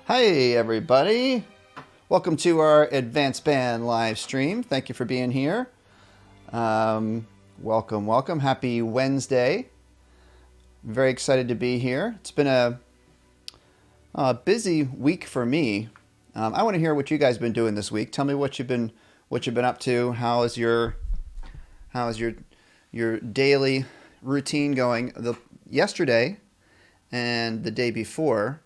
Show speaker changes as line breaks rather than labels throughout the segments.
Hi, everybody. Welcome to our advanced band live stream. Thank you for being here. Welcome. Happy Wednesday. I'm very excited to be here. It's been a busy week for me. I want to hear what you guys have been doing this week. Tell me what you've been up to. How is your daily routine going? Yesterday and the day before,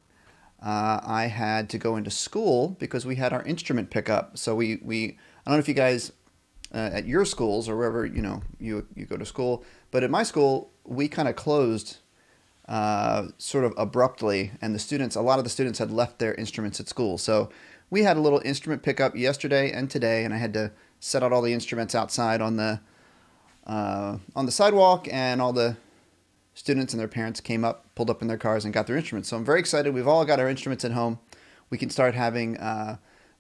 I had to go into school because we had our instrument pickup. So we I don't know if you guys at your schools or wherever you go to school, but at my school we kind of closed sort of abruptly, and a lot of the students had left their instruments at school. So we had a little instrument pickup yesterday and today, and I had to set out all the instruments outside on the sidewalk, and all the students and their parents pulled up in their cars and got their instruments. So I'm very excited. We've all got our instruments at home. We can start having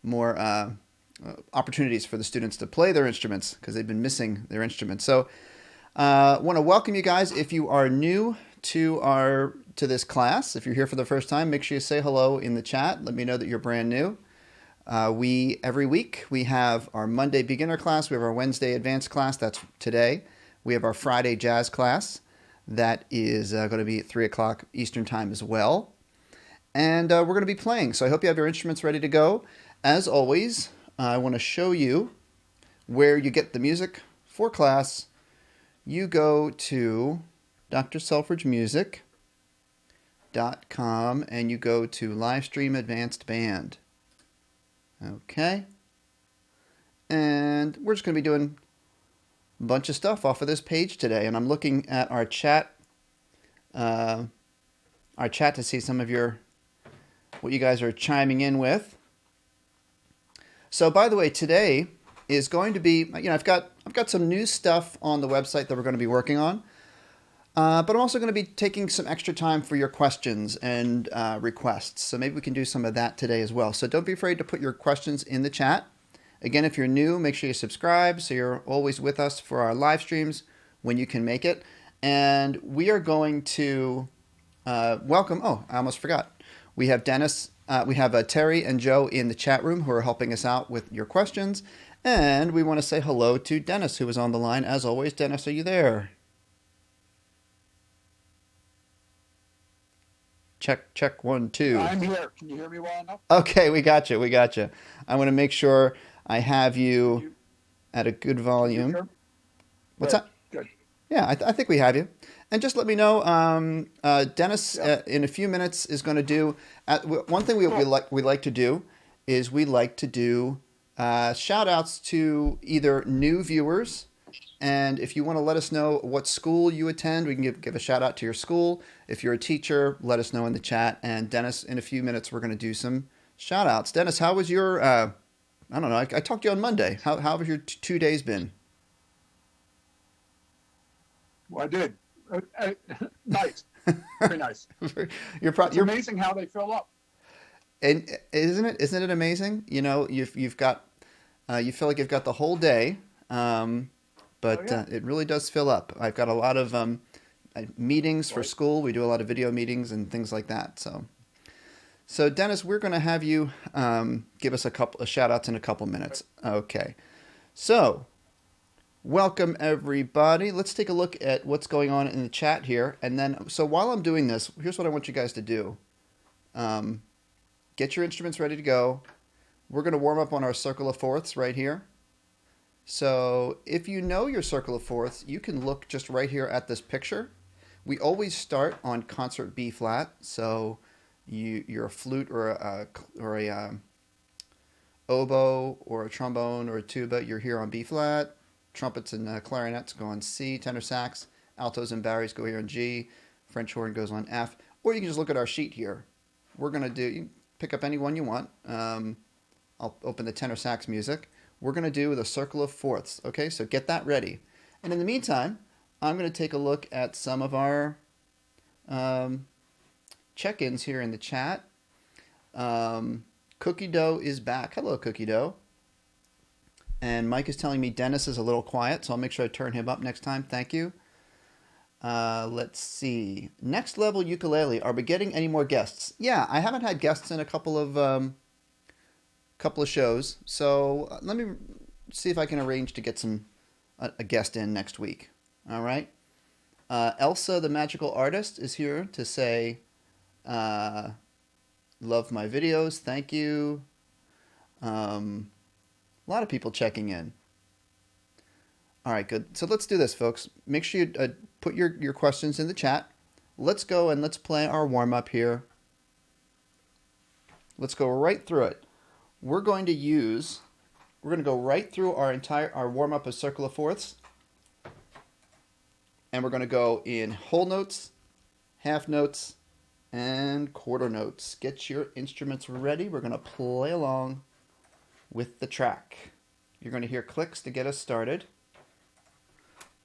more opportunities for the students to play their instruments because they've been missing their instruments. So I want to welcome you guys. If you are new to this class, if you're here for the first time, make sure you say hello in the chat. Let me know that you're brand new. Every week we have our Monday beginner class. We have our Wednesday advanced class. That's today. We have our Friday jazz class. That is going to be at 3 o'clock Eastern time as well. And we're going to be playing. So I hope you have your instruments ready to go. As always, I want to show you where you get the music for class. You go to drselfridgemusic.com and you go to Livestream Advanced Band. Okay. And we're just going to be doing bunch of stuff off of this page today, and I'm looking at our chat to see some of what you guys are chiming in with. So by the way, today is going to be, I've got some new stuff on the website that we're going to be working on, but I'm also going to be taking some extra time for your questions and requests, so maybe we can do some of that today as well. So don't be afraid to put your questions in the chat. Again, if you're new, make sure you subscribe so you're always with us for our live streams when you can make it. And we are going to welcome, I almost forgot. We have Dennis, we have Terry and Joe in the chat room who are helping us out with your questions. And we want to say hello to Dennis, who is on the line. As always, Dennis, are you there? Check, 1, 2.
I'm here. Can you hear me well enough?
Okay, we got you. I want to make sure I have you at a good volume.
Sure?
What's that?
Good.
Yeah, I think we have you. And just let me know, Dennis, in a few minutes is going to do, one thing we like to do is we like to do shout outs to either new viewers, and if you want to let us know what school you attend, we can give a shout out to your school. If you're a teacher, let us know in the chat. And Dennis, in a few minutes, we're going to do some shout outs. Dennis, how was your... I don't know. I talked to you on Monday. How have your 2 days been?
Well, I did. Nice. Very nice. It's amazing how they fill up.
And isn't it amazing? You've got you feel like you've got the whole day, but it really does fill up. I've got a lot of meetings for school. We do a lot of video meetings and things like that. So Dennis, we're going to have you give us a couple of shout outs in a couple minutes. Okay. So welcome everybody. Let's take a look at what's going on in the chat here. And then, so while I'm doing this, here's what I want you guys to do. Get your instruments ready to go. We're going to warm up on our circle of fourths right here. So if you know your circle of fourths, you can look just right here at this picture. We always start on concert B flat. So you're a flute or a oboe or a trombone or a tuba, you're here on B flat. Trumpets and clarinets go on C. Tenor sax, altos and baries go here on G. French horn goes on F. Or you can just look at our sheet here. We're going to do, you can pick up any one you want. I'll open the tenor sax music. We're going to do the circle of fourths. Okay, so get that ready. And in the meantime, I'm going to take a look at some of our check-ins here in the chat. Cookie Dough is back. Hello, Cookie Dough. And Mike is telling me Dennis is a little quiet, so I'll make sure I turn him up next time. Thank you. Let's see. Next level ukulele. Are we getting any more guests? Yeah, I haven't had guests in a couple of shows, so let me see if I can arrange to get a guest in next week. All right. Elsa, the magical artist, is here to say, love my videos. Thank you. A lot of people checking in. All right, good. So let's do this, folks. Make sure you put your questions in the chat. Let's go and let's play our warm-up here. Let's go right through it. We're going to go right through our warm-up of circle of fourths. And we're going to go in whole notes, half notes, and quarter notes. Get your instruments ready. We're going to play along with the track. You're going to hear clicks to get us started.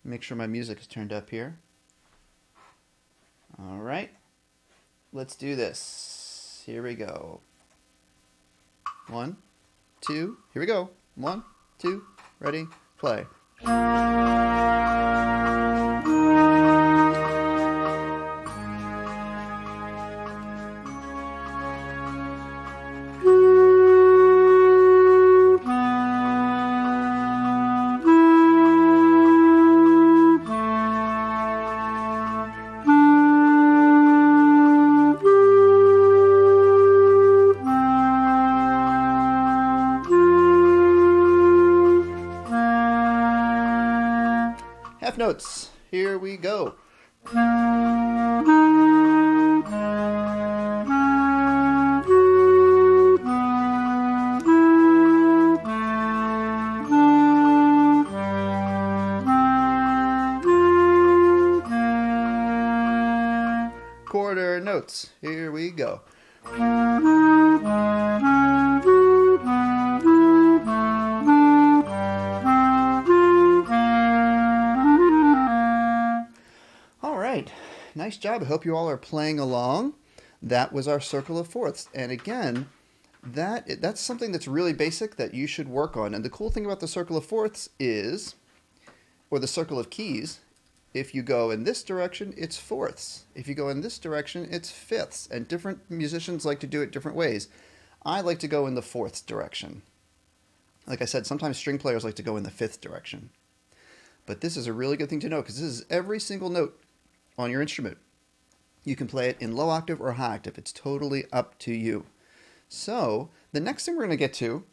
Make sure my music is turned up here. All right. Let's do this. Here we go. 1, 2, here we go. 1, 2, ready, play. Half notes. Here we go. Quarter notes. Here we go. Nice job. I hope you all are playing along. That was our circle of fourths. And again, that's something that's really basic that you should work on. And the cool thing about the circle of fourths is, or the circle of keys, if you go in this direction, it's fourths. If you go in this direction, it's fifths. And different musicians like to do it different ways. I like to go in the fourths direction. Like I said, sometimes string players like to go in the fifth direction. But this is a really good thing to know because this is every single note on your instrument. You can play it in low octave or high octave. It's totally up to you. So the next thing we're going to get to,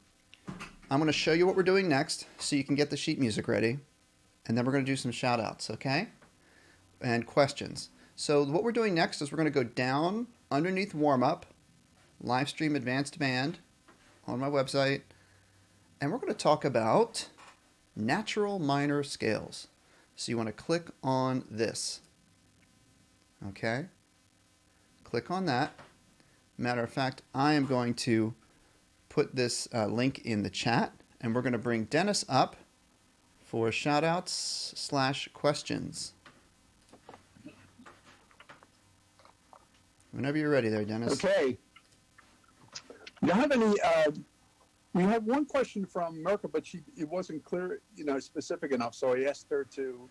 I'm going to show you what we're doing next so you can get the sheet music ready. And then we're going to do some shout outs, okay? And questions. So what we're doing next is we're going to go down underneath warm up, live stream advanced band on my website. And we're going to talk about natural minor scales. So you want to click on this. Okay, click on that. Matter of fact, I am going to put this link in the chat, and we're going to bring Dennis up for shoutouts/questions. Whenever you're ready there, Dennis.
Okay. Do you have any, we have one question from Merka, but it wasn't clear, specific enough, so I asked her to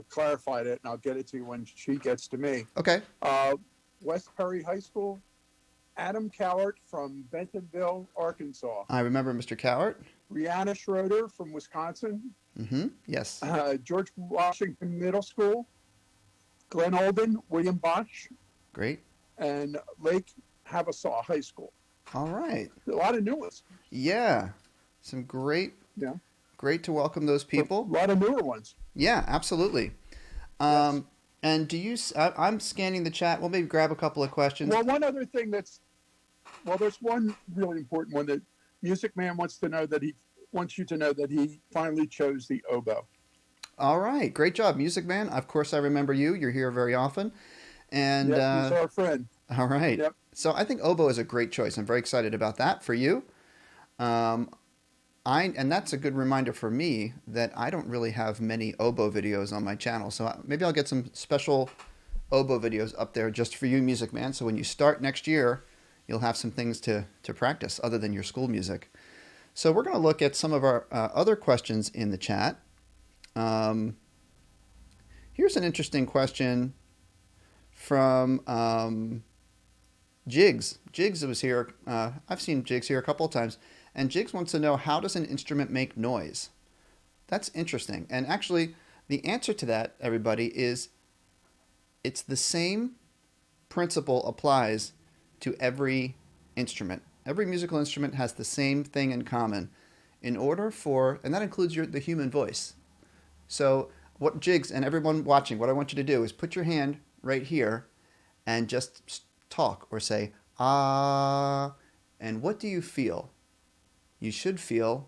clarified it, and I'll get it to you when she gets to me.
Okay.
West Perry High School, Adam Cowart from Bentonville, Arkansas.
I remember Mr. Cowart.
Rihanna Schroeder from Wisconsin.
Mm-hmm. Yes.
George Washington Middle School. Glen Olden, William Bosch.
Great.
And Lake Havasaw High School.
All right.
A lot of new ones.
Yeah. Some great. Yeah. Great to welcome those people.
A lot of newer ones.
Yeah, absolutely.
Yes.
And I'm scanning the chat. We'll maybe grab a couple of questions.
Well, one other thing there's one really important one that Music Man wants you to know that he finally chose the oboe.
All right. Great job, Music Man. Of course, I remember you. You're here very often. And
he's our friend.
All right.
Yep.
So I think oboe is a great choice. I'm very excited about that for you. And that's a good reminder for me that I don't really have many oboe videos on my channel. So maybe I'll get some special oboe videos up there just for you, Music Man. So when you start next year, you'll have some things to practice other than your school music. So we're going to look at some of our other questions in the chat. Here Here's an interesting question from Jigs. Jigs was here. I've seen Jigs here a couple of times. And Jigs wants to know, how does an instrument make noise? That's interesting. And actually, the answer to that, everybody, is it's the same principle applies to every instrument. Every musical instrument has the same thing in common. In order for, and that includes the human voice. So what Jigs and everyone watching, what I want you to do is put your hand right here and just talk or say, ah, and what do you feel? You should feel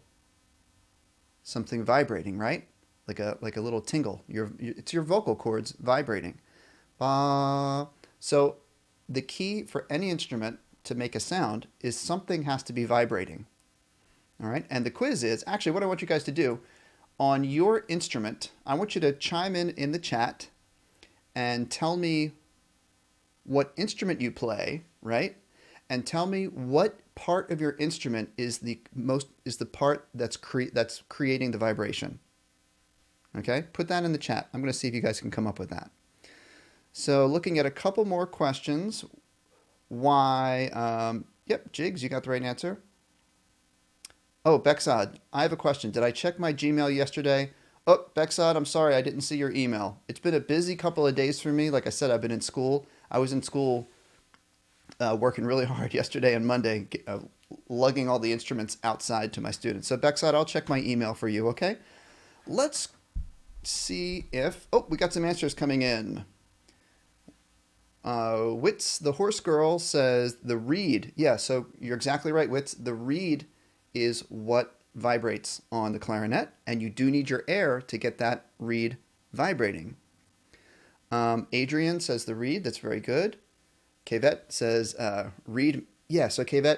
something vibrating, right? Like a little tingle. It's your vocal cords vibrating. Ba. So the key for any instrument to make a sound is something has to be vibrating. All right? And the quiz is, actually what I want you guys to do, on your instrument, I want you to chime in the chat and tell me what instrument you play, right? And tell me what part of your instrument is the part that's creating the vibration. Okay? Put that in the chat. I'm going to see if you guys can come up with that. So looking at a couple more questions. Why, yep, Jigs, you got the right answer. Oh, Bexad, I have a question. Did I check my Gmail yesterday? Oh, Bexad, I'm sorry, I didn't see your email. It's been a busy couple of days for me. Like I said, I've been in school. I was in school working really hard yesterday and Monday, lugging all the instruments outside to my students. So Bexad, I'll check my email for you, okay? Let's see if, oh, we got some answers coming in. Wits, the horse girl, says the reed. Yeah, so you're exactly right, Wits. The reed is what vibrates on the clarinet, and you do need your air to get that reed vibrating. Adrian says the reed. That's very good. Kvet says reed. Yeah, so Kvet,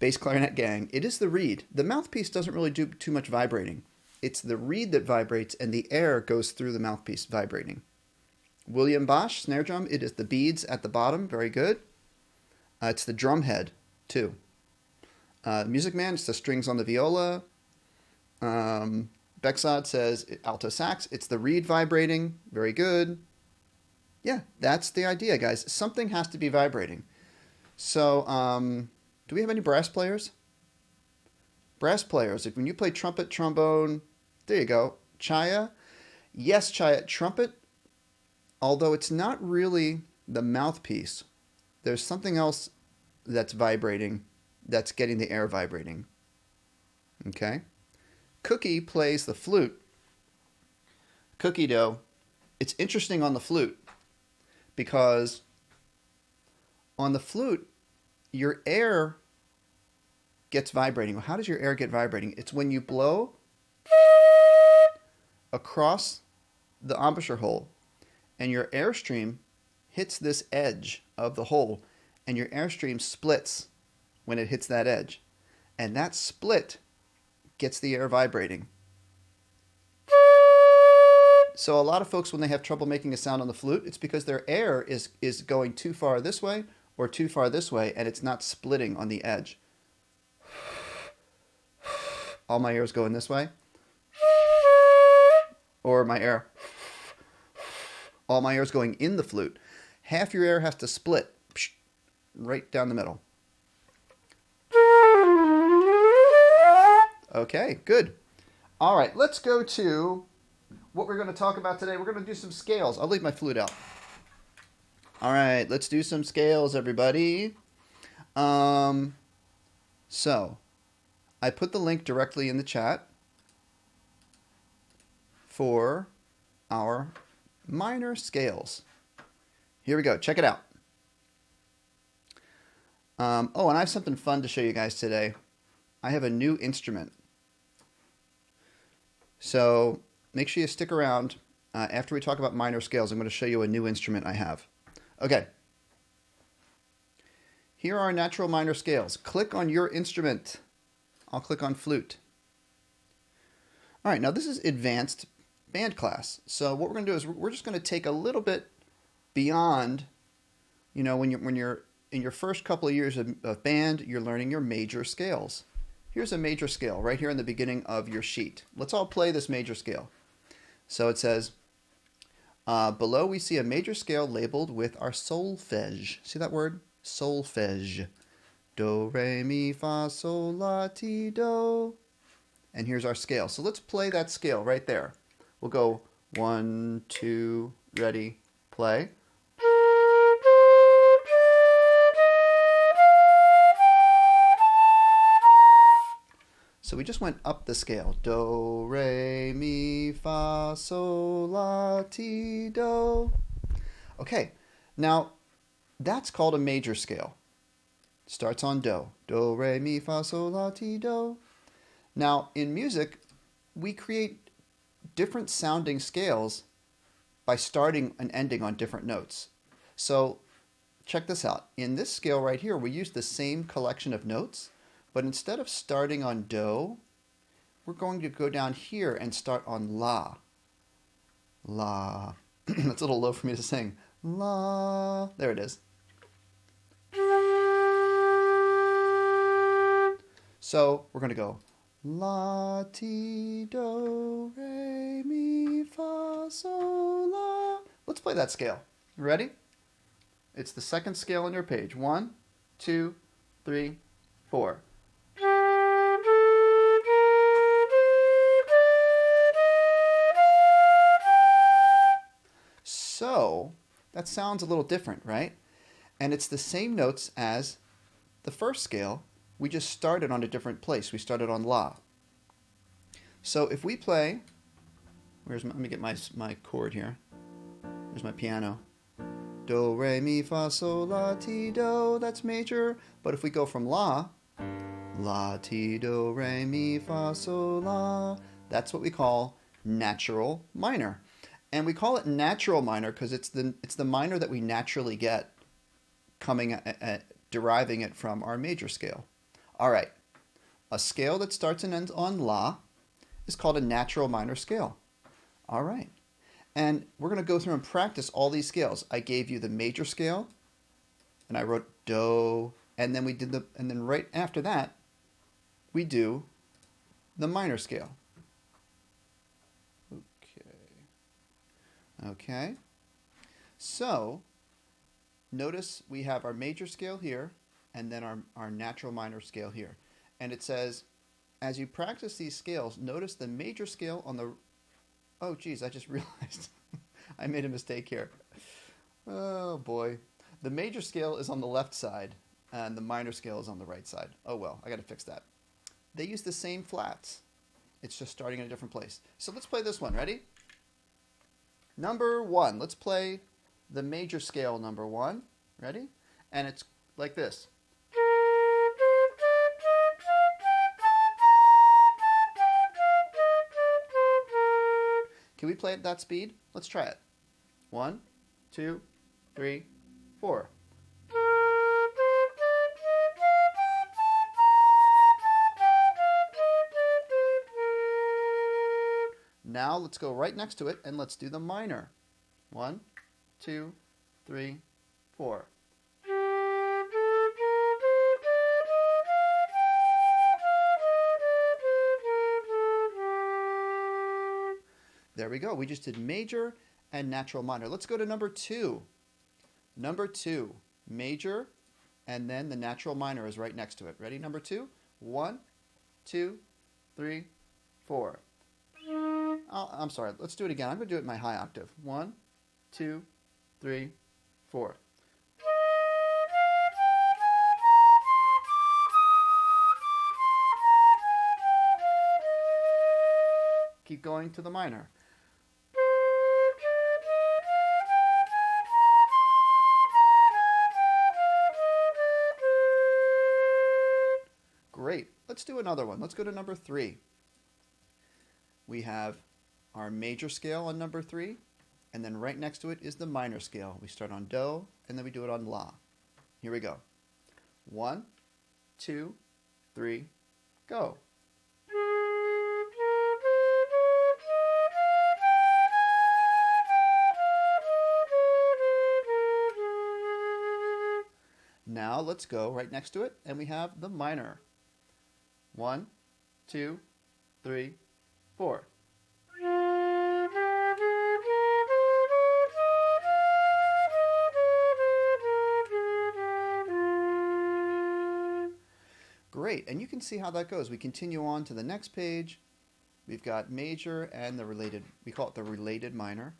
bass clarinet gang. It is the reed. The mouthpiece doesn't really do too much vibrating. It's the reed that vibrates, and the air goes through the mouthpiece vibrating. William Bosch, snare drum. It is the beads at the bottom. Very good. It's the drum head, too. Music Man, it's the strings on the viola. Bexad says alto sax. It's the reed vibrating. Very good. Yeah, that's the idea, guys. Something has to be vibrating. So, do we have any brass players? Brass players. When you play trumpet, trombone, there you go. Chaya. Yes, Chaya. Trumpet, although it's not really the mouthpiece, there's something else that's vibrating, that's getting the air vibrating. Okay? Cookie plays the flute. Cookie dough. It's interesting on the flute because on the flute, your air gets vibrating. Well, how does your air get vibrating? It's when you blow across the embouchure hole and your airstream hits this edge of the hole and your airstream splits when it hits that edge. And that split gets the air vibrating. So a lot of folks, when they have trouble making a sound on the flute, it's because their air is going too far this way or too far this way, and it's not splitting on the edge. All my air is going this way. Or my air. All my air is going in the flute. Half your air has to split right down the middle. Okay, good. All right, let's go to what we're going to talk about today. We're going to do some scales. I'll leave my flute out. All right, let's do some scales, everybody. So, I put the link directly in the chat for our minor scales. Here we go. Check it out. Oh, and I have something fun to show you guys today. I have a new instrument. So make sure you stick around. After we talk about minor scales, I'm going to show you a new instrument I have. Okay. Here are our natural minor scales. Click on your instrument. I'll click on flute. All right, now this is advanced band class. So what we're going to do is we're just going to take a little bit beyond, you know, when you're in your first couple of years of band, you're learning your major scales. Here's a major scale right here in the beginning of your sheet. Let's all play this major scale. So it says, Below we see a major scale labeled with our solfege. See that word? Solfege. Do, re, mi, fa, sol, la, ti, do. And here's our scale. So let's play that scale right there. We'll go 1, 2, ready, play. So we just went up the scale. Do, re, mi, fa, sol, la, ti, do. Okay, now that's called a major scale. Starts on do. Do, re, mi, fa, sol, la, ti, do. Now, in music, we create different sounding scales by starting and ending on different notes. So check this out. In this scale right here, we use the same collection of notes, but instead of starting on do, we're going to go down here and start on la. La. That's a little low for me to sing. La. There it is. So we're going to go la, ti, do, re, mi, fa, sol, la. Let's play that scale. Ready? It's the second scale on your page. 1, 2, 3, 4. So that sounds a little different, right? And it's the same notes as the first scale. We just started on a different place. We started on la. So if we play, let me get my chord here. There's my piano. Do, re, mi, fa, sol, la, ti, do. That's major. But if we go from la, la, ti, do, re, mi, fa, sol, la, that's what we call natural minor. And we call it natural minor because it's the minor that we naturally get coming deriving it from our major scale. All right, a scale that starts and ends on la is called a natural minor scale. All right, and we're going to go through and practice all these scales. I gave you the major scale, and I wrote do, and then and then right after that, we do the minor scale. Okay, so notice we have our major scale here and then our natural minor scale here. And it says, as you practice these scales, notice the major scale on the... Oh, geez, I just realized I made a mistake here. Oh, boy. The major scale is on the left side and the minor scale is on the right side. Oh, well, I got to fix that. They use the same flats. It's just starting in a different place. So let's play this one. Ready? Number 1. Let's play the major scale number 1. Ready? And it's like this. Can we play at that speed? Let's try it. 1, 2, 3, 4. Now let's go right next to it and let's do the minor. 1, 2, 3, 4. There we go. We just did major and natural minor. Let's go to number 2. Number 2, major, and then the natural minor is right next to it. Ready? Number 2. 1, 2, 3, 4. Oh, I'm sorry. Let's do it again. I'm going to do it in my high octave. 1, 2, 3, 4. Keep going to the minor. Great. Let's do another one. Let's go to number 3. We have our major scale on number 3, and then right next to it is the minor scale. We start on do, and then we do it on la. Here we go. 1, 2, 3, go. Now let's go right next to it, and we have the minor. 1, 2, 3, 4. Great, and you can see how that goes. We continue on to the next page. We've got major and the related, we call it the related minor.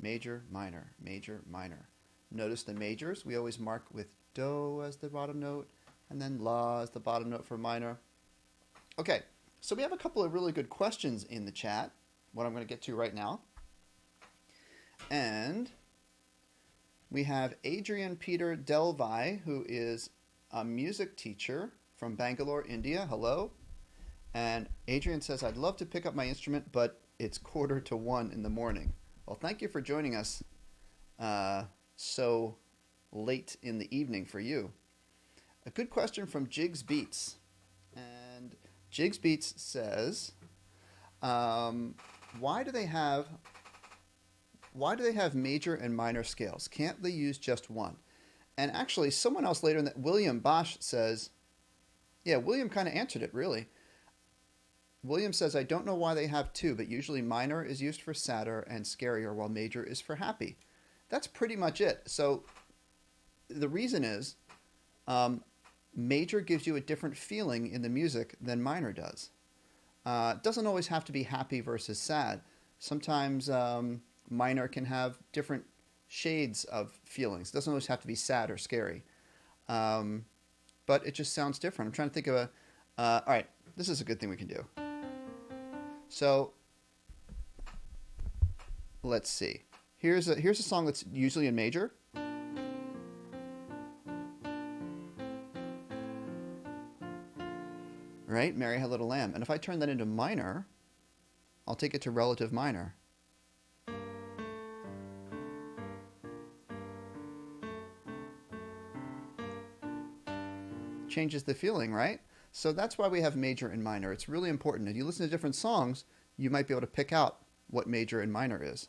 Major, minor, major, minor. Notice the majors, we always mark with do as the bottom note, and then la as the bottom note for minor. Okay, so we have a couple of really good questions in the chat, what I'm going to get to right now. And we have Adrian Peter Delvi, who is a music teacher from Bangalore, India. Hello. And Adrian says, I'd love to pick up my instrument, but it's 1:45 in the morning. Well, thank you for joining us so late in the evening for you. A good question from Jigs Beats. And Jigs Beats says, why do they have major and minor scales? Can't they use just one? And actually, someone else later in that, William Bosch says, yeah, William kind of answered it, really. William says, I don't know why they have two, but usually minor is used for sadder and scarier, while major is for happy. That's pretty much it. So the reason is major gives you a different feeling in the music than minor does. It doesn't always have to be happy versus sad. Sometimes minor can have different shades of feelings. It doesn't always have to be sad or scary. But it just sounds different. I'm trying to think of all right, this is a good thing we can do. So let's see. Here's a song that's usually in major. Right? Mary Had a Little Lamb. And if I turn that into minor, I'll take it to relative minor. Changes the feeling, right? So that's why we have major and minor. It's really important. If you listen to different songs, you might be able to pick out what major and minor is.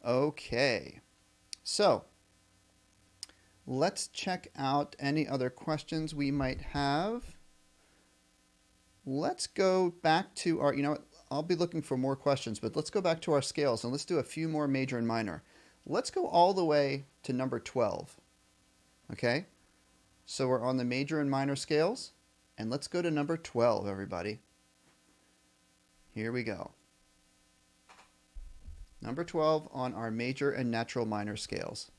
Okay. So let's check out any other questions we might have. Let's go back to our, I'll be looking for more questions, but let's go back to our scales and let's do a few more major and minor. Let's go all the way to number 12. Okay? So we're on the major and minor scales, and let's go to number 12, everybody. Here we go. Number 12 on our major and natural minor scales.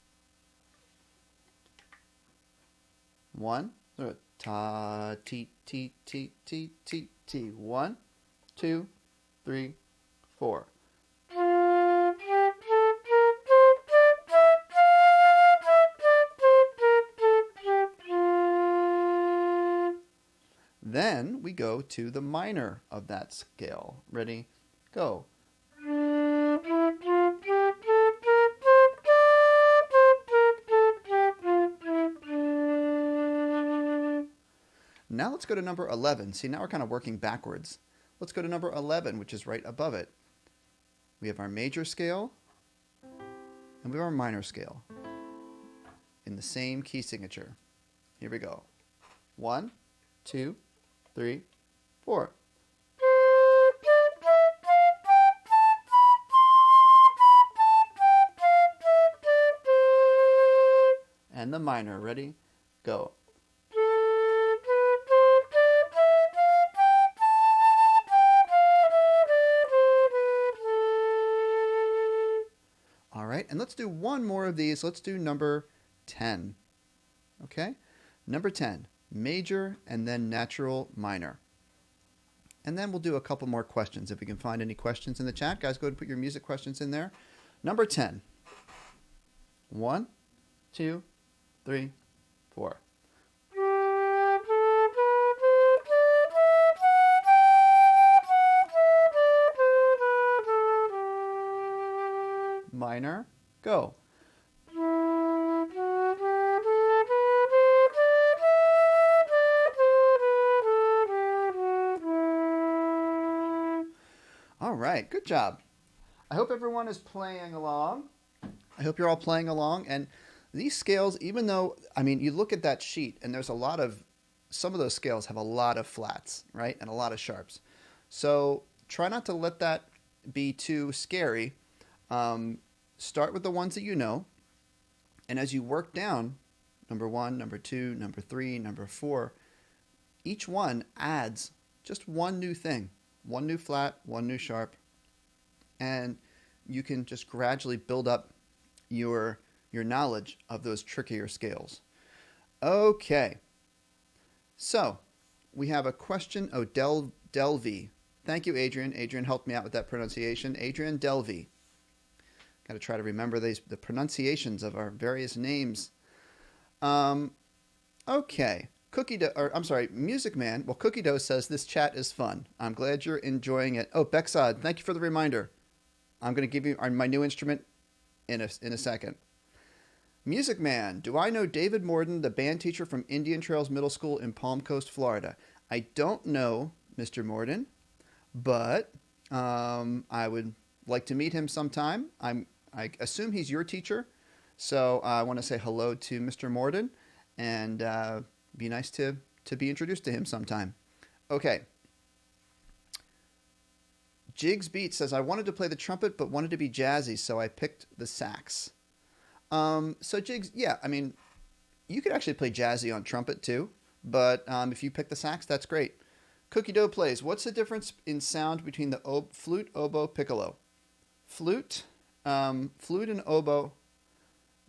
1, ta, ti, ti, ti, ti, ti, ti. 1, 2, 3, 4. Then we go to the minor of that scale. Ready? Go. Now let's go to number 11. See, now we're kind of working backwards. Let's go to number 11, which is right above it. We have our major scale, and we have our minor scale in the same key signature. Here we go. 1, 2, 3, 4. And the minor. Ready? Go. All right, and let's do one more of these. Let's do number 10. Okay? Number 10. Major and then natural minor. And then we'll do a couple more questions. If we can find any questions in the chat, guys, go ahead and put your music questions in there. Number 10. 1, 2, 3, 4. Minor, go. All right, good job. I hope everyone is playing along. I hope you're all playing along. And these scales, even though, you look at that sheet and there's some of those scales have a lot of flats, right? And a lot of sharps. So try not to let that be too scary. Start with the ones that you know. And as you work down, number 1, number 2, number 3, number 4, each one adds just one new thing, one new flat, one new sharp, and you can just gradually build up your knowledge of those trickier scales. Okay, so we have a question. Oh, Delvey. Thank you, Adrian. Adrian helped me out with that pronunciation. Adrian Delvey. Got to try to remember the pronunciations of our various names. Okay. Music Man. Well, Cookie Dough says this chat is fun. I'm glad you're enjoying it. Oh, Bexod, thank you for the reminder. I'm going to give you my new instrument in a second. Music Man, do I know David Morden, the band teacher from Indian Trails Middle School in Palm Coast, Florida? I don't know Mr. Morden, but I would like to meet him sometime. I assume he's your teacher, so I want to say hello to Mr. Morden, and be nice to be introduced to him sometime. Okay. Jigs Beat says, I wanted to play the trumpet, but wanted to be jazzy, so I picked the sax. So Jigs, yeah, I mean, you could actually play jazzy on trumpet too, but if you pick the sax, that's great. Cookie Dough plays, what's the difference in sound between the flute, oboe, piccolo? Flute and oboe.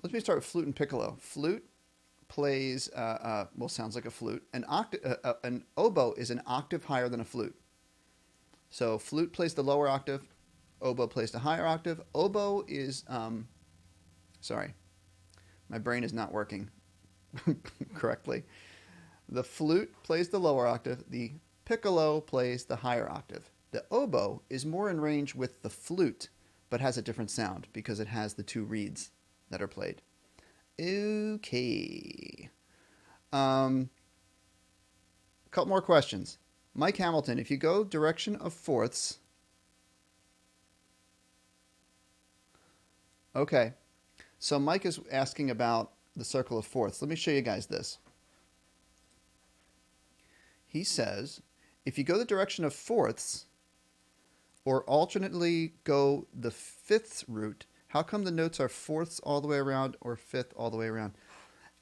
Let me start with flute and piccolo. Flute plays, sounds like a flute. An oboe is an octave higher than a flute. So flute plays the lower octave, oboe plays the higher octave. Oboe is, sorry, my brain is not working correctly. The flute plays the lower octave. The piccolo plays the higher octave. The oboe is more in range with the flute, but has a different sound because it has the two reeds that are played. Okay. A couple more questions. Mike Hamilton, if you go direction of fourths. Okay. So Mike is asking about the circle of fourths. Let me show you guys this. He says, if you go the direction of fourths, or alternately go the fifths route, how come the notes are fourths all the way around or fifth all the way around?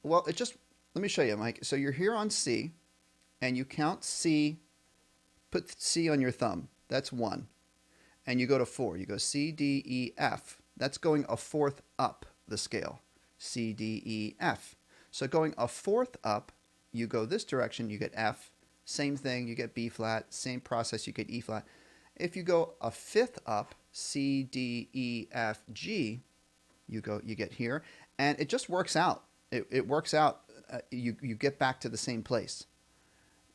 Well, let me show you, Mike. So you're here on C, and you count C, put C on your thumb. That's 1. And you go to 4. You go C, D, E, F. That's going a fourth up the scale. C, D, E, F. So going a fourth up, you go this direction, you get F. Same thing, you get B flat. Same process, you get E flat. If you go a fifth up, C, D, E, F, G, you get here, and it just works out. It works out. You get back to the same place.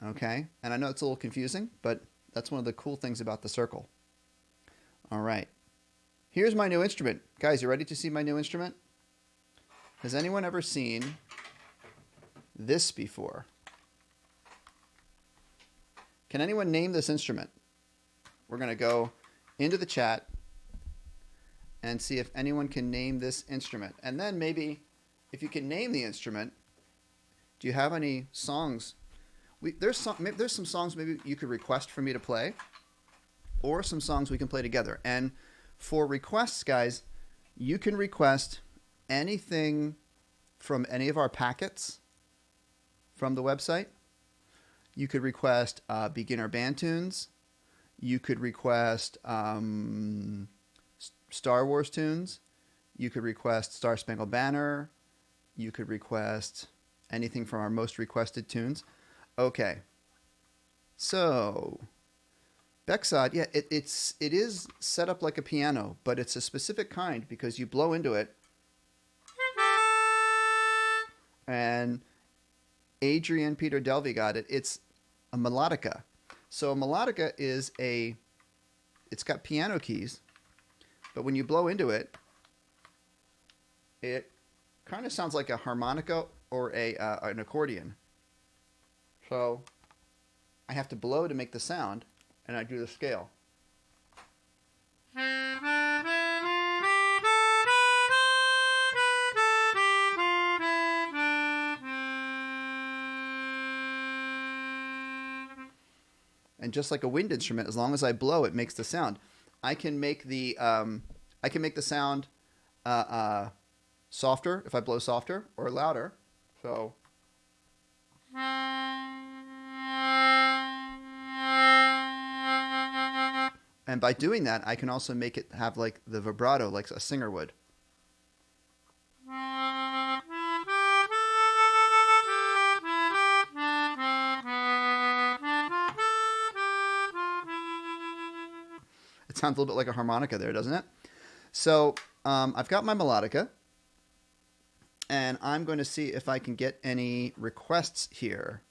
Okay, and I know it's a little confusing, but that's one of the cool things about the circle. All right, here's my new instrument, guys. You ready to see my new instrument? Has anyone ever seen this before? Can anyone name this instrument? We're going to go into the chat and see if anyone can name this instrument. And then maybe if you can name the instrument, do you have any songs? There's some songs maybe you could request for me to play, or some songs we can play together. And for requests, guys, you can request anything from any of our packets from the website. You could request beginner band tunes. You could request Star Wars tunes. You could request Star Spangled Banner. You could request anything from our most requested tunes. Okay. So, Bexod, yeah, it is set up like a piano, but it's a specific kind because you blow into it. And Adrian Peter Delvey got it. It's a melodica. So a melodica is it's got piano keys, but when you blow into it, it kind of sounds like a harmonica or an accordion. So I have to blow to make the sound, and I do the scale. And just like a wind instrument, as long as I blow, it makes the sound. I can make the sound softer if I blow softer, or louder. So And by doing that, I can also make it have like the vibrato like a singer would. It sounds a little bit like a harmonica there, doesn't it? So I've got my melodica, and I'm going to see if I can get any requests here.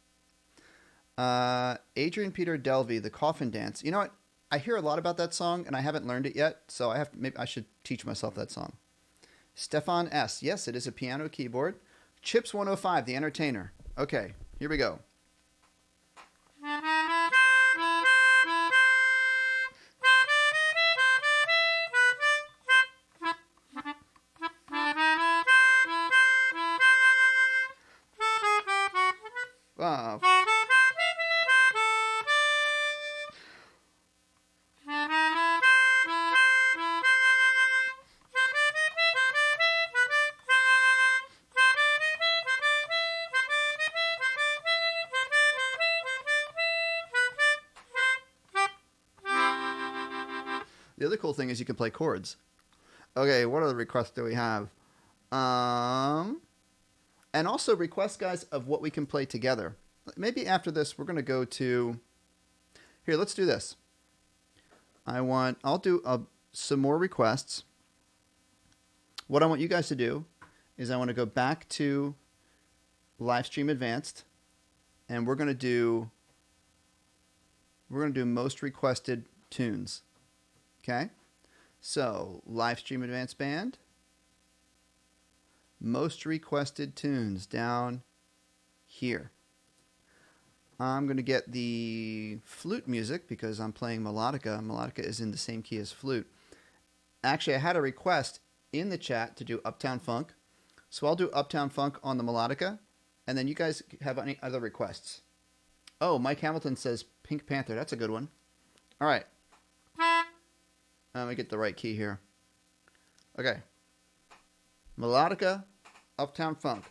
Adrian Peter Delvey, The Coffin Dance. You know what? I hear a lot about that song, and I haven't learned it yet, so maybe I should teach myself that song. Stefan S. Yes, it is a piano keyboard. Chips 105, The Entertainer. Okay, here we go. The other cool thing is you can play chords. Okay, what other requests do we have? And also requests, guys, of what we can play together. Maybe after this, we're going to go to... Here, let's do this. I'll do some more requests. What I want you guys to do is I want to go back to Livestream Advanced, and we're going to do most requested tunes. Okay, so Livestream Advanced Band, most requested tunes down here. I'm going to get the flute music because I'm playing melodica. Melodica is in the same key as flute. Actually, I had a request in the chat to do Uptown Funk, so I'll do Uptown Funk on the melodica, and then you guys have any other requests. Oh, Mike Hamilton says Pink Panther. That's a good one. All right. Let me get the right key here. Okay. Melodica, Uptown Funk.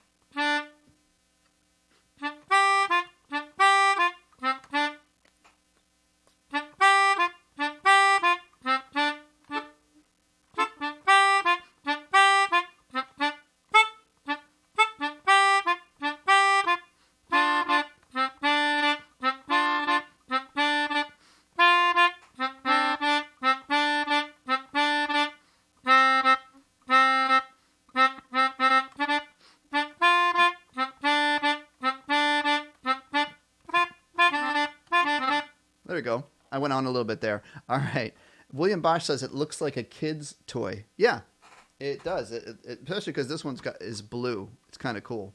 There we go. I went on a little bit there. All right. William Bosch says it looks like a kid's toy. Yeah, it does. Especially because this is blue. It's kind of cool.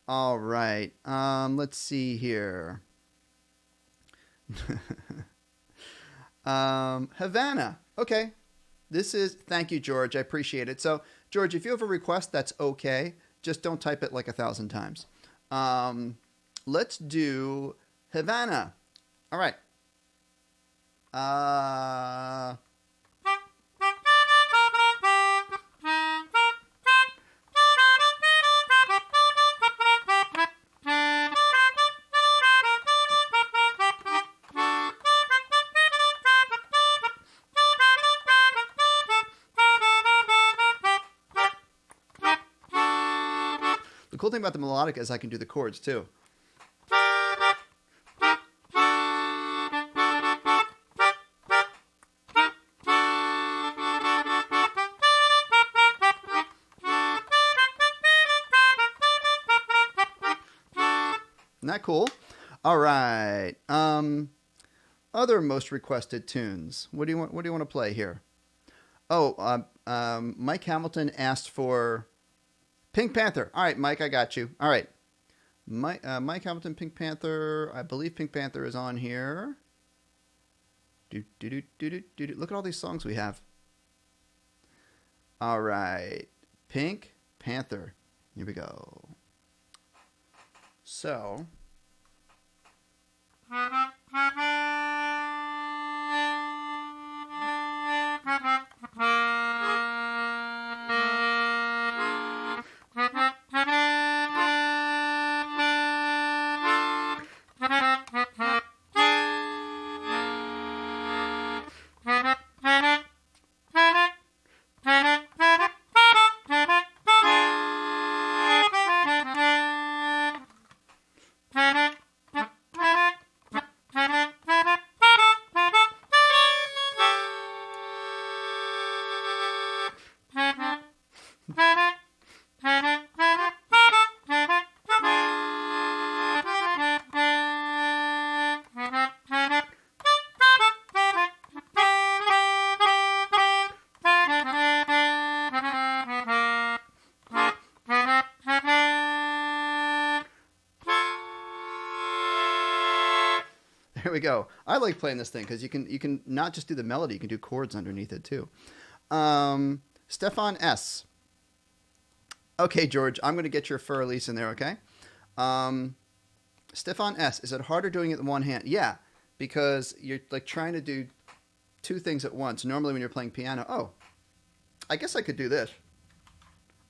All right. Let's see here. Havana. Okay. Thank you, George. I appreciate it. So, George, if you have a request, that's okay. Just don't type it like 1,000 times. Let's do Havana. All right. The cool thing about the melodic is I can do the chords too. Isn't that cool? All right. Other most requested tunes. What do you want to play here? Oh, Mike Hamilton asked for Pink Panther. All right, Mike, I got you. All right. Mike Hamilton, Pink Panther. I believe Pink Panther is on here. Look at all these songs we have. All right. Pink Panther. Here we go. So... There we go. I like playing this thing because you can not just do the melody, you can do chords underneath it too. Stefan S. Okay, George, I'm going to get your fur release in there, okay? Stefan S. Is it harder doing it with one hand? Yeah, because you're like trying to do two things at once. Normally when you're playing piano, oh, I guess I could do this.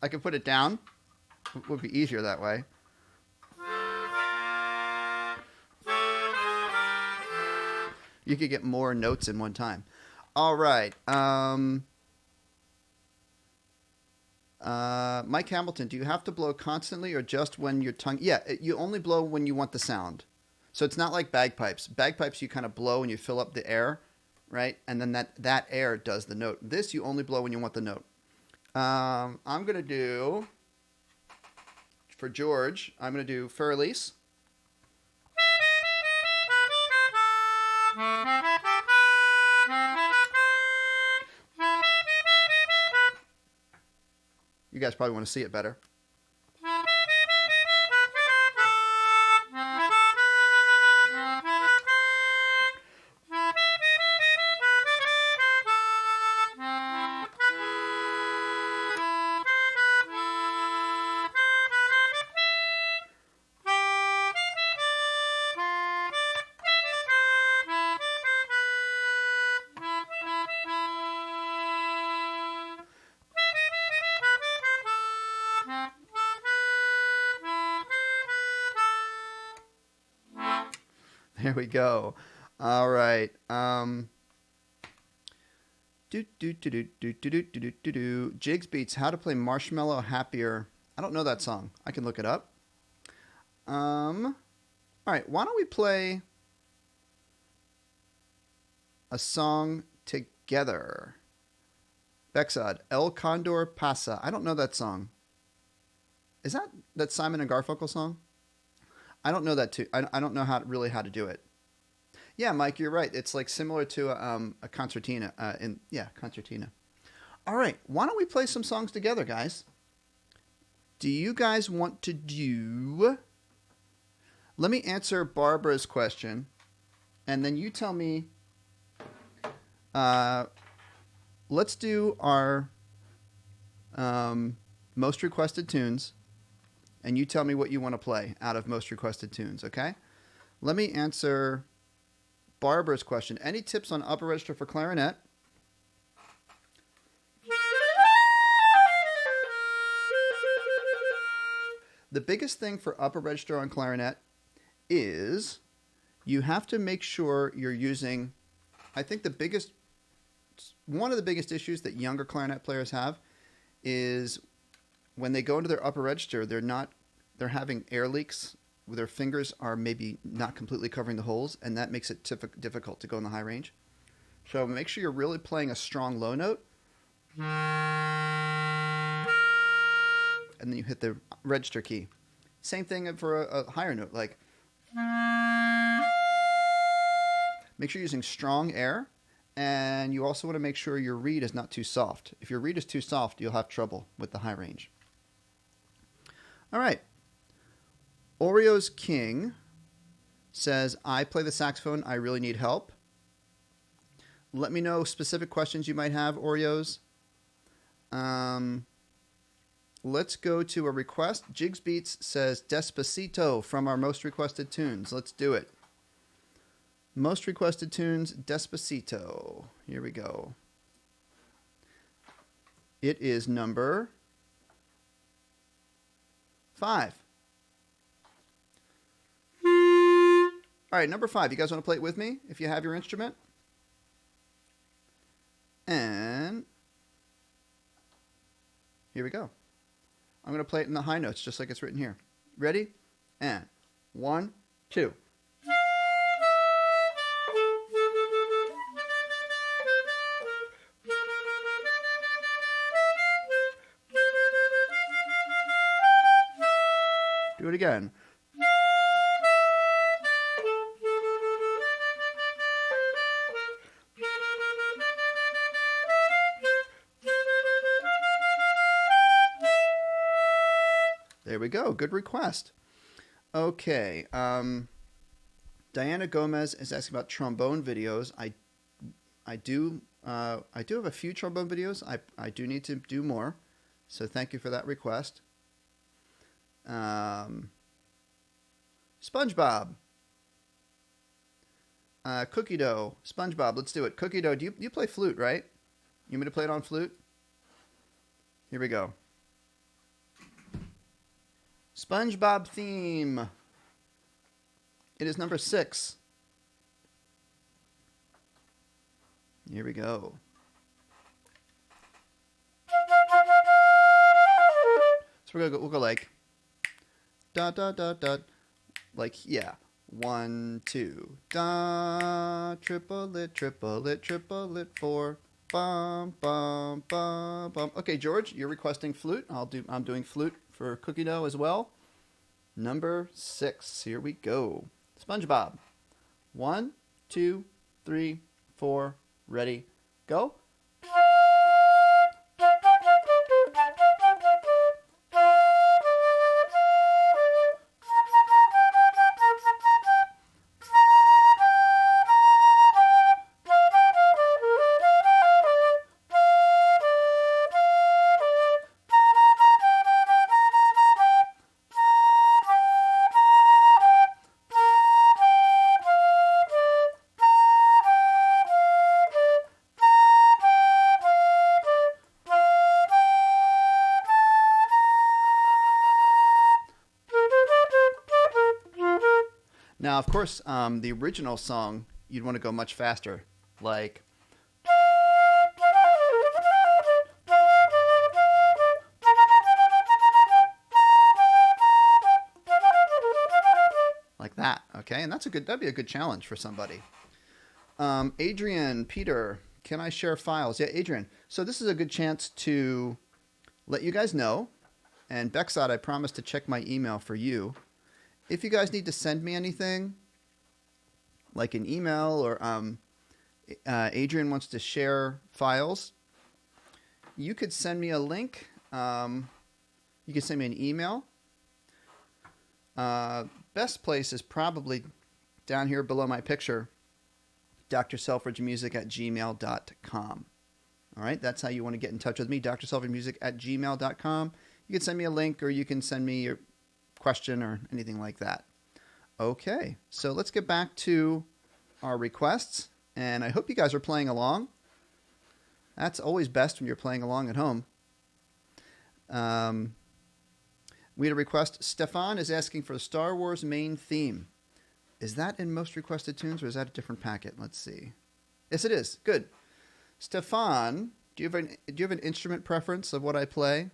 I could put it down. It would be easier that way. You could get more notes in one time. All right. Mike Hamilton, do you have to blow constantly or just when your tongue... Yeah, you only blow when you want the sound. So it's not like bagpipes. Bagpipes, you kind of blow and you fill up the air, right? And then that air does the note. This, you only blow when you want the note. I'm going to do... For George, I'm going to do fur release. You guys probably want to see it better. There we go. All right. Jigs Beats, How to Play Marshmallow Happier. I don't know that song. I can look it up. All right. Why don't we play a song together? Bexad, El Condor Pasa. I don't know that song. Is that Simon and Garfunkel song? I don't know that too. I don't know how to do it. Yeah, Mike, you're right. It's like similar to a concertina. Concertina. All right, why don't we play some songs together, guys? Do you guys want to do... Let me answer Barbara's question, and then you tell me... let's do our most requested tunes, and you tell me what you want to play out of most requested tunes, okay? Let me answer Barbara's question. Any tips on upper register for clarinet? The biggest thing for upper register on clarinet is you have to make sure you're using, I think one of the biggest issues that younger clarinet players have is when they go into their upper register, they're having air leaks. Their fingers are maybe not completely covering the holes, and that makes it difficult to go in the high range. So make sure you're really playing a strong low note. And then you hit the register key. Same thing for a higher note, like... Make sure you're using strong air, and you also want to make sure your reed is not too soft. If your reed is too soft, you'll have trouble with the high range. All right. Oreo's King says, I play the saxophone. I really need help. Let me know specific questions you might have, Oreos. Let's go to a request. Jigs Beats says, Despacito from our most requested tunes. Let's do it. Most requested tunes, Despacito. Here we go. It is number 5. All right, number 5. You guys want to play it with me if you have your instrument? And here we go. I'm going to play it in the high notes just like it's written here. Ready? And 1, 2. Do it again. There we go. Good request. Okay. Diana Gomez is asking about trombone videos. I do have a few trombone videos. I do need to do more, so thank you for that request. SpongeBob, cookie dough, SpongeBob. Let's do it. Cookie dough. Do you play flute, right? You want me to play it on flute? Here we go. Spongebob theme. It is number 6. Here we go. So we'll go like da da da da, like yeah, 1 2 da, triplet triplet triplet 4, bum bum bum bum. Okay, George, you're requesting flute. I'm doing flute for cookie dough as well. Number 6. Here we go. SpongeBob. 1 2 3 4. Ready, go. Now, of course, the original song, you'd want to go much faster, like. Like that, okay? And that'd be a good challenge for somebody. Adrian, Peter, can I share files? Yeah, Adrian. So this is a good chance to let you guys know. And Bexot, I promised to check my email for you. If you guys need to send me anything, like an email or Adrian wants to share files, you could send me a link. You can send me an email. Best place is probably down here below my picture, drselfridgemusic@gmail.com. All right, that's how you want to get in touch with me, drselfridgemusic@gmail.com. You can send me a link or you can send me your question or anything like that. Okay, so let's get back to our requests, and I hope you guys are playing along. That's always best when you're playing along at home. We had a request. Stefan is asking for the Star Wars main theme. Is that in most requested tunes, or is that a different packet? Let's see. Yes, it is. Good. Stefan, do you have an instrument preference of what I play?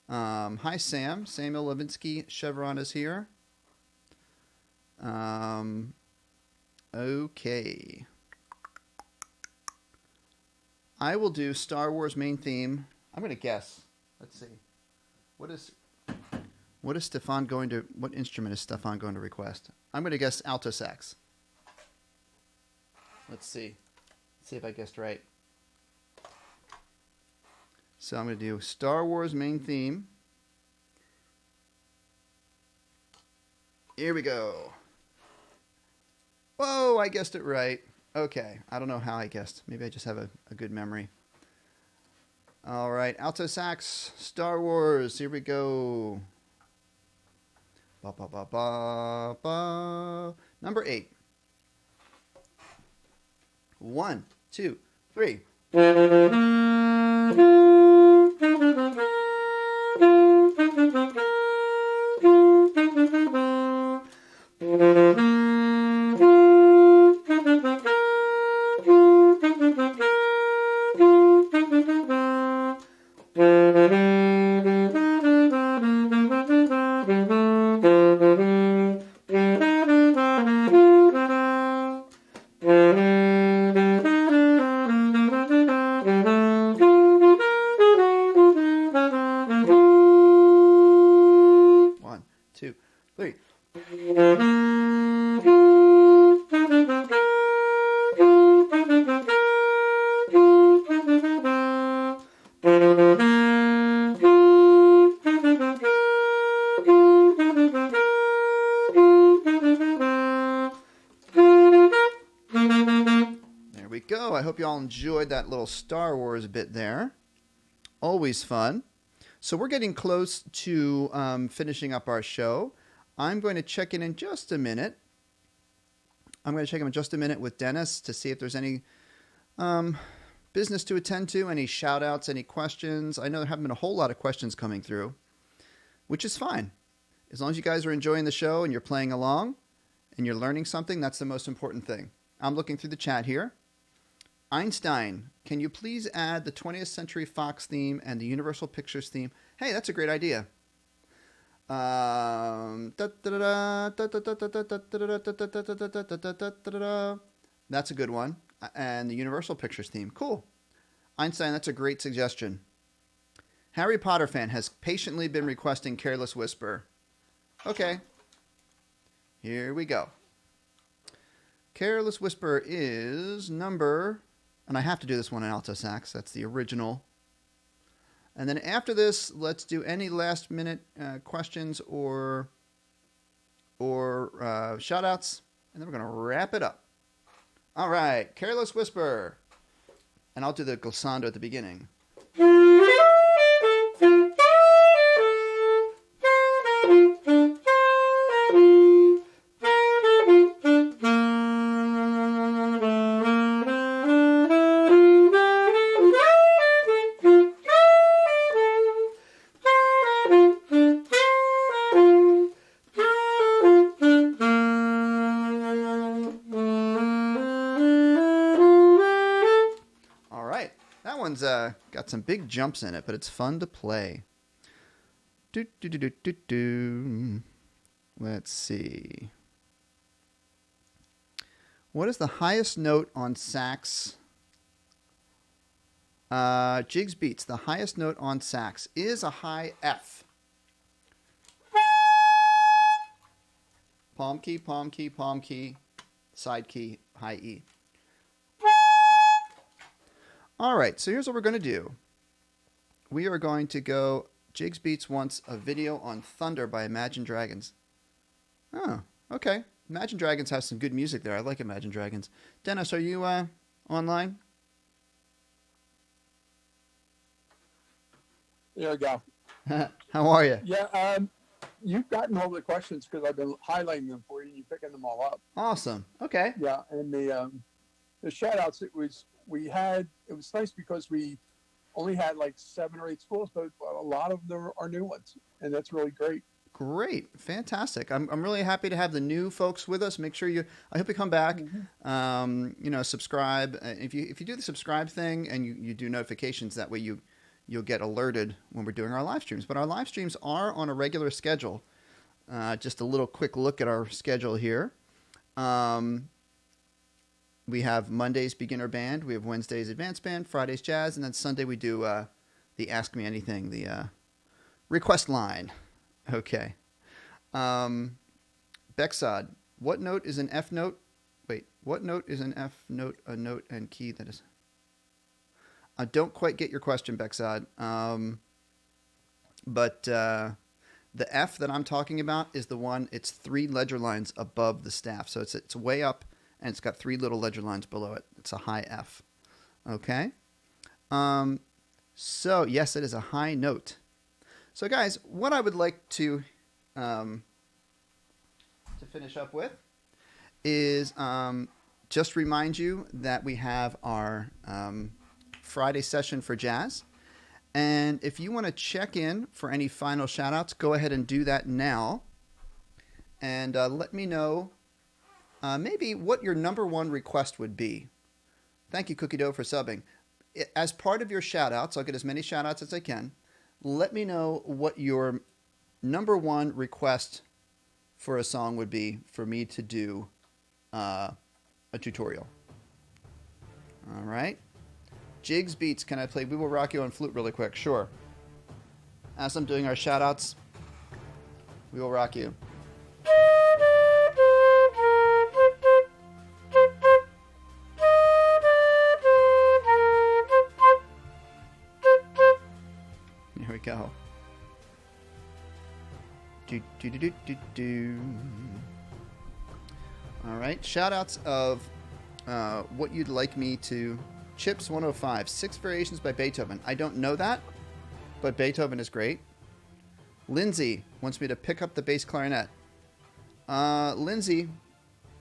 Hi, Sam. Samuel Levinsky Chevron is here. Okay. I will do Star Wars main theme. I'm going to guess. Let's see. What instrument is Stefan going to request? I'm going to guess alto sax. Let's see. Let's see if I guessed right. So I'm going to do Star Wars main theme. Here we go. Whoa, I guessed it right. Okay, I don't know how I guessed. Maybe I just have a good memory. All right, alto sax, Star Wars. Here we go. Ba ba ba ba ba. Number 8. 1 2 3. hope you all enjoyed that little Star Wars bit there. Always fun. So we're getting close to finishing up our show. I'm going to check in just a minute. I'm going to check in just a minute with Dennis to see if there's any business to attend to, any shout-outs, any questions. I know there haven't been a whole lot of questions coming through, which is fine. As long as you guys are enjoying the show and you're playing along and you're learning something, that's the most important thing. I'm looking through the chat here. Einstein, can you please add the 20th Century Fox theme and the Universal Pictures theme? Hey, that's a great idea. That's a good one. And the Universal Pictures theme. Cool. Einstein, that's a great suggestion. Harry Potter fan has patiently been requesting Careless Whisper. Okay. Here we go. Careless Whisper is number... And I have to do this one in alto sax. That's the original. And then after this, let's do any last minute questions or shout outs. And then we're going to wrap it up. All right. Careless Whisper. And I'll do the glissando at the beginning. Got some big jumps in it, but it's fun to play. Let's see. What is the highest note on sax? Jigs Beats, the highest note on sax is a high F. Palm key, palm key, palm key, side key, high E. All right, so here's what we're going to do. We are going to go... Jigs Beats wants a video on Thunder by Imagine Dragons. Oh, okay. Imagine Dragons has some good music there. I like Imagine Dragons. Dennis, are you online?
There we go.
How are you?
Yeah, you've gotten all the questions because I've been highlighting them for you and you're picking them all up.
Awesome. Okay.
Yeah, and the shout-outs, it was nice because we only had like 7 or 8 schools, but a lot of them are new ones, and that's really great.
Great, fantastic! I'm really happy to have the new folks with us. Make sure I hope you come back. Mm-hmm. Subscribe. If you do the subscribe thing and you do notifications, that way you'll get alerted when we're doing our live streams. But our live streams are on a regular schedule. Just a little quick look at our schedule here. We have Mondays beginner band, we have Wednesdays advanced band, Fridays jazz, and then Sunday we do the Ask Me Anything, the request line. Okay. Bexod, what note is an F note? Wait, what note is an F note, a note and key that is... I don't quite get your question, Bexod. But the F that I'm talking about is the one, it's 3 ledger lines above the staff. So it's way up. And it's got 3 little ledger lines below it. It's a high F. Okay? So, yes, it is a high note. So, guys, what I would like to finish up with is just remind you that we have our Friday session for jazz. And if you want to check in for any final shout-outs, go ahead and do that now. And let me know maybe what your number 1 request would be. Thank you, Cookie Dough, for subbing. As part of your shout-outs, I'll get as many shout-outs as I can. Let me know what your number 1 request for a song would be for me to do a tutorial. All right. Jigs Beats, can I play We Will Rock You on flute really quick? Sure. As I'm doing our shout-outs, We Will Rock You. Here we go. All right, shout outs of what you'd like me to Chips 105, 6 variations by Beethoven. I don't know that, but Beethoven is great. Lindsay wants me to pick up the bass clarinet. Lindsay,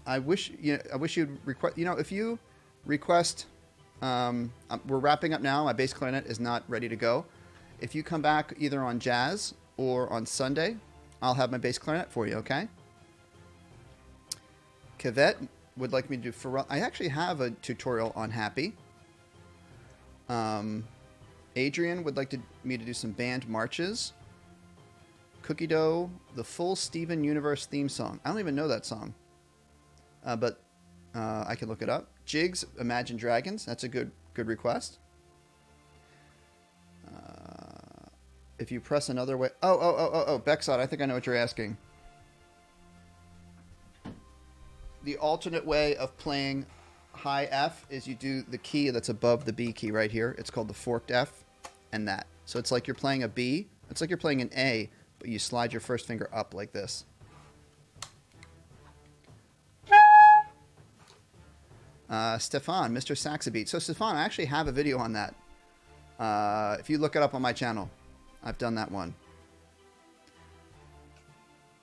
I wish you'd request. If you request, we're wrapping up now. My bass clarinet is not ready to go. If you come back either on Jazz or on Sunday, I'll have my bass clarinet for you. Okay. Kavette would like me to do Varhol. I actually have a tutorial on Happy. Adrian would like me to do some band marches. Cookie Dough, the full Steven Universe theme song. I don't even know that song, but I can look it up. Jigs, Imagine Dragons. That's a good request. If you press another way. Oh, Bexod, I think I know what you're asking. The alternate way of playing high F is you do the key that's above the B key right here. It's called the forked F and that. So it's like you're playing a B. It's like you're playing an A, but you slide your first finger up like this. Stefan, Mr. Saxabeat. So Stefan, I actually have a video on that. If you look it up on my channel, I've done that one.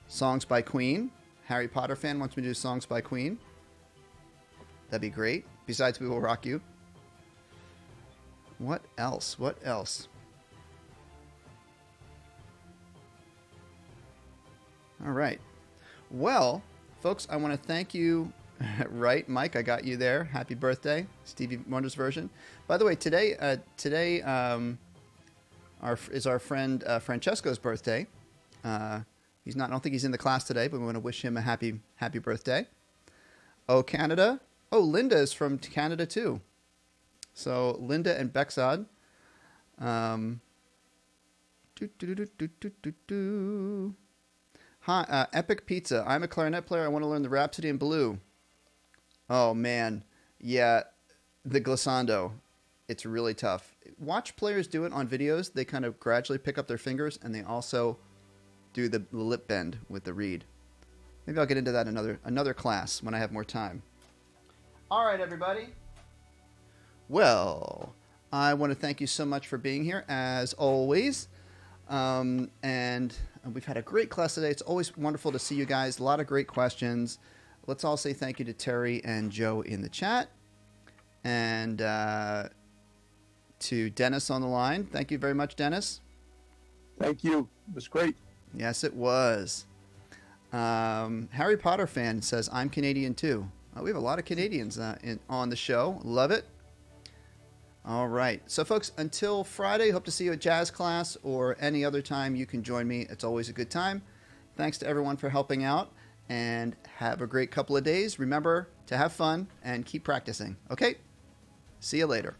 Songs by Queen. Harry Potter fan wants me to do songs by Queen. That'd be great. Besides We Will Rock You. What else? What else? All right. Well, folks, I want to thank you. Right, Mike, I got you there. Happy birthday, Stevie Wonder's version. By the way, today is our friend Francesco's birthday. He's not. I don't think he's in the class today, but we want to wish him a happy birthday. Oh, Canada. Oh, Linda is from Canada too. So Linda and Bexod. Hi, Epic Pizza. I'm a clarinet player. I want to learn the Rhapsody in Blue. Oh man, yeah, the glissando. It's really tough. Watch players do it on videos. They kind of gradually pick up their fingers, and they also do the lip bend with the reed. Maybe I'll get into that another class when I have more time. All right, everybody. Well, I want to thank you so much for being here, as always. And we've had a great class today. It's always wonderful to see you guys. A lot of great questions. Let's all say thank you to Terry and Joe in the chat. And to Dennis on the line. Thank you very much, Dennis.
Thank you. It was great.
Yes, it was. Harry Potter fan says, I'm Canadian too. We have a lot of Canadians on the show. Love it. All right. So, folks, until Friday, hope to see you at jazz class or any other time you can join me. It's always a good time. Thanks to everyone for helping out, and have a great couple of days. Remember to have fun and keep practicing. Okay? See you later.